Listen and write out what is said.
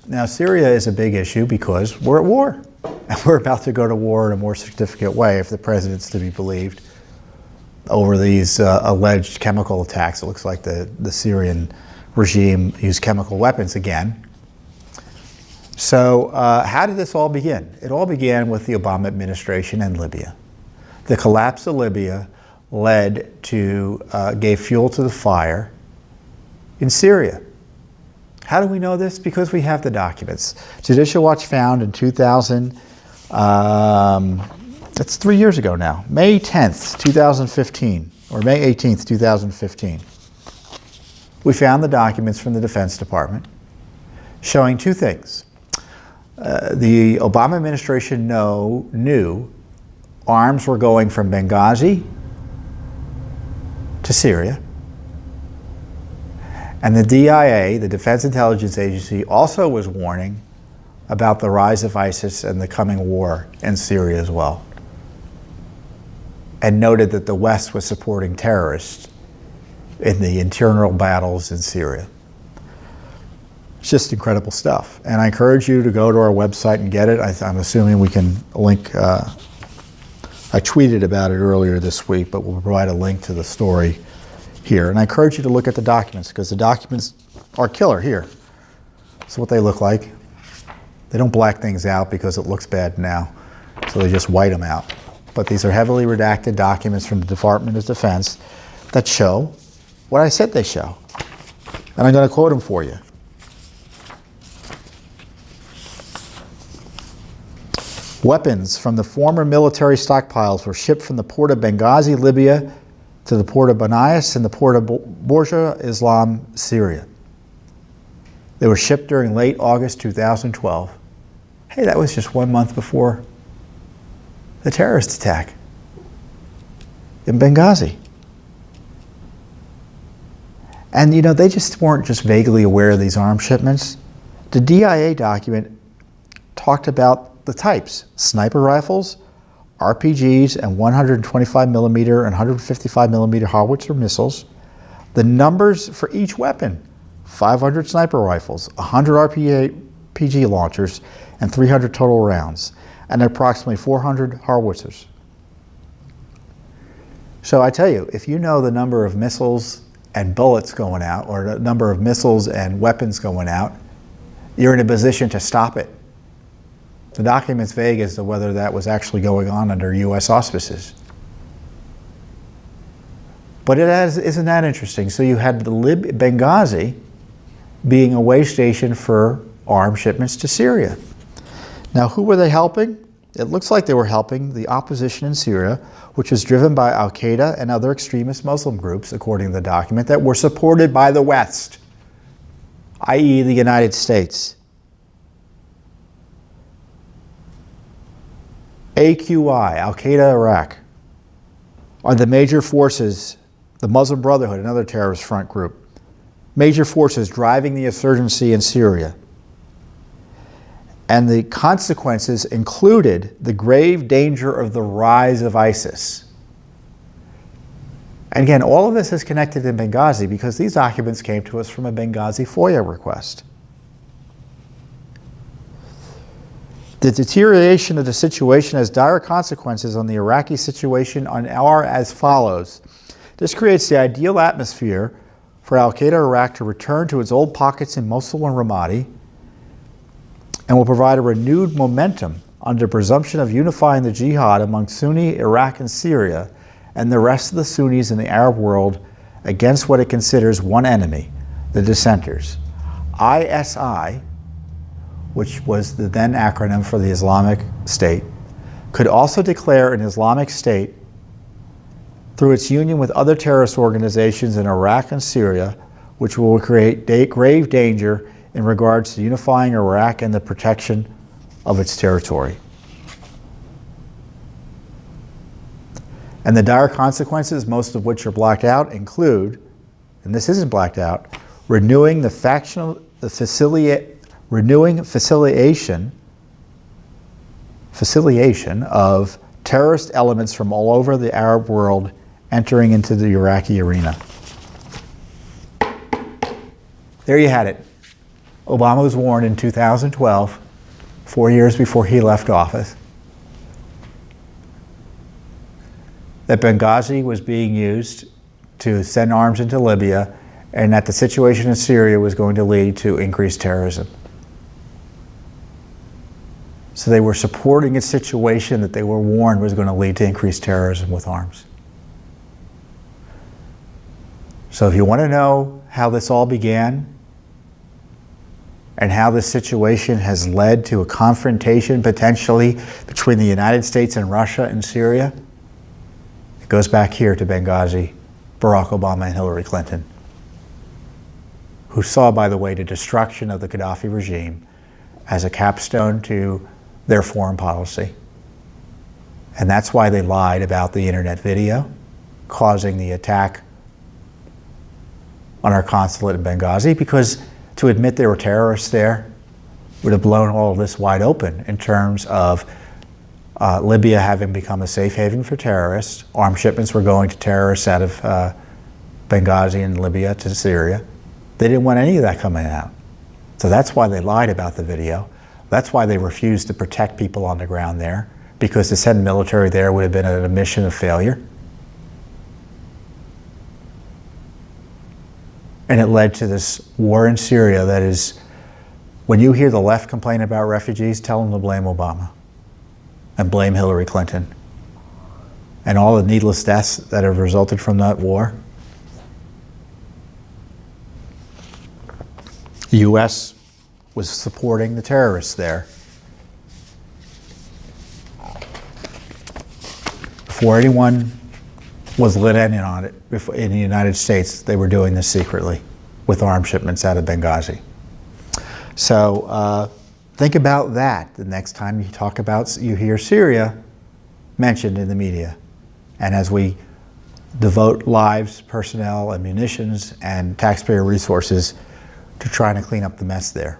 Now, Syria is a big issue because we're at war. And we're about to go to war in a more significant way, if the president's to be believed, over these alleged chemical attacks. It looks like the Syrian regime used chemical weapons again. So how did this all begin? It all began with the Obama administration and Libya. The collapse of Libya gave fuel to the fire in Syria. How do we know this? Because we have the documents. Judicial Watch found in 2000, that's 3 years ago now, May 10th, 2015, or May 18th, 2015. We found the documents from the Defense Department showing two things. The Obama administration knew arms were going from Benghazi to Syria. And the DIA, the Defense Intelligence Agency, also was warning about the rise of ISIS and the coming war in Syria as well, and noted that the West was supporting terrorists in the internal battles in Syria. It's just incredible stuff. And I encourage you to go to our website and get it. I'm assuming we can link, I tweeted about it earlier this week, but we'll provide a link to the story here. And I encourage you to look at the documents, because the documents are killer. Here. This is what they look like. They don't black things out because it looks bad now, so they just white them out. But these are heavily redacted documents from the Department of Defense that show what I said they show. And I'm going to quote them for you. Weapons from the former military stockpiles were shipped from the port of Benghazi, Libya, to the port of Benghazi and the port of Borja Islam, Syria. They were shipped during late August 2012. Hey, that was just 1 month before the terrorist attack in Benghazi. And you know, they just weren't just vaguely aware of these arms shipments. The DIA document talked about the types: sniper rifles, RPGs, and 125 millimeter and 155 millimeter howitzer missiles. The numbers for each weapon: 500 sniper rifles, 100 RPG launchers, and 300 total rounds, and approximately 400 howitzers. So I tell you, if you know the number of missiles and bullets going out, or the number of missiles and weapons going out, you're in a position to stop it. The document's vague as to whether that was actually going on under U.S. auspices. But isn't that interesting? So you had Benghazi being a way station for arms shipments to Syria. Now, who were they helping? It looks like they were helping the opposition in Syria, which was driven by Al-Qaeda and other extremist Muslim groups, according to the document, that were supported by the West, i.e. the United States. AQI, Al-Qaeda Iraq, are the major forces, the Muslim Brotherhood, another terrorist front group, major forces driving the insurgency in Syria. And the consequences included the grave danger of the rise of ISIS. And again, all of this is connected in Benghazi because these documents came to us from a Benghazi FOIA request. The deterioration of the situation has dire consequences on the Iraqi situation are as follows. This creates the ideal atmosphere for Al-Qaeda Iraq to return to its old pockets in Mosul and Ramadi, and will provide a renewed momentum under presumption of unifying the jihad among Sunni, Iraq, and Syria, and the rest of the Sunnis in the Arab world against what it considers one enemy, the dissenters. ISI, which was the then acronym for the Islamic State, could also declare an Islamic State through its union with other terrorist organizations in Iraq and Syria, which will create grave danger in regards to unifying Iraq and the protection of its territory. And the dire consequences, most of which are blacked out, include, and this isn't blacked out, renewing facilitation of terrorist elements from all over the Arab world entering into the Iraqi arena. There you had it. Obama was warned in 2012, 4 years before he left office, that Benghazi was being used to send arms into Libya, and that the situation in Syria was going to lead to increased terrorism. So they were supporting a situation that they were warned was going to lead to increased terrorism with arms. So if you want to know how this all began and how this situation has led to a confrontation potentially between the United States and Russia and Syria, it goes back here to Benghazi, Barack Obama and Hillary Clinton, who saw, by the way, the destruction of the Gaddafi regime as a capstone to their foreign policy. And that's why they lied about the internet video causing the attack on our consulate in Benghazi, because to admit there were terrorists there would have blown all of this wide open in terms of Libya having become a safe haven for terrorists. Arms shipments were going to terrorists out of Benghazi and Libya to Syria. They didn't want any of that coming out. So that's why they lied about the video. That's why they refused to protect people on the ground there, because to send military there would have been an admission of failure. And it led to this war in Syria that is, when you hear the left complain about refugees, tell them to blame Obama and blame Hillary Clinton and all the needless deaths that have resulted from that war. The U.S. was supporting the terrorists there. Before anyone was lit in on it in the United States, they were doing this secretly with arms shipments out of Benghazi. So think about that the next time you hear Syria mentioned in the media. And as we devote lives, personnel, and munitions and taxpayer resources to trying to clean up the mess there.